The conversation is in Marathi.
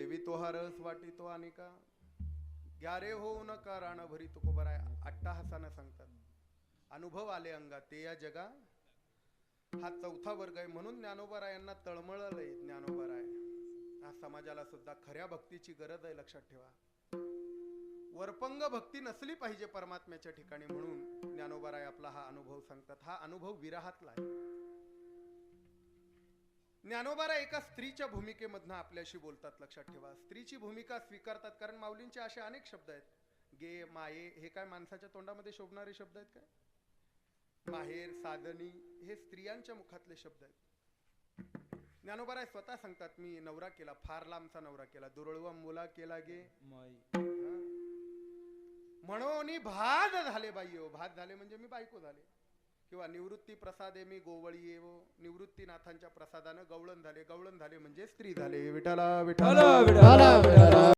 देवी तो हा रस वाटी तो आणि का ग्यारे होऊ नका राण भरी तुको बराय. अट्टाहासानं सांगतात. अनुभव आले अंगात ते या जगा हा चौथा वर्ग आहे. म्हणून ज्ञानोबारायांना तळमळलंय. ज्ञानोबाराय हा समाजाला सुद्धा खऱ्या भक्तीची गरज आहे. लक्षात ठेवा. वरपंग भक्ती नसली पाहिजे परमात्म्याच्या ठिकाणी. म्हणून ज्ञानोबाराय आपला हा अनुभव सांगतात. हा अनुभव विरहातला आहे. ज्ञानोबाराय एका स्त्रीच्या भूमिकेमधनं आपल्याशी बोलतात. लक्षात ठेवा. स्त्रीची भूमिका स्वीकारतात. कारण माऊलींचे असे अनेक शब्द आहेत. गे माये हे काय माणसाच्या तोंडामध्ये शोभणारे शब्द आहेत काय? माहेर साधनी हे स्त्रियांच्या मुखातले शब्द आहेत. ज्ञानोबाराय स्वतः सांगतात मी नवरा केला, फार लांबचा नवरा केला, दुरळवा मुला केला गे म्हणून भाद झाले बाई हो. भाद झाले म्हणजे मी बायको झाले. किंवा निवृत्ती प्रसादे मी गोवळी येवो. निवृत्तीनाथांच्या प्रसादानं गवळण झाले. गवळण झाले म्हणजे स्त्री झाले. विठाला विठाला विठाला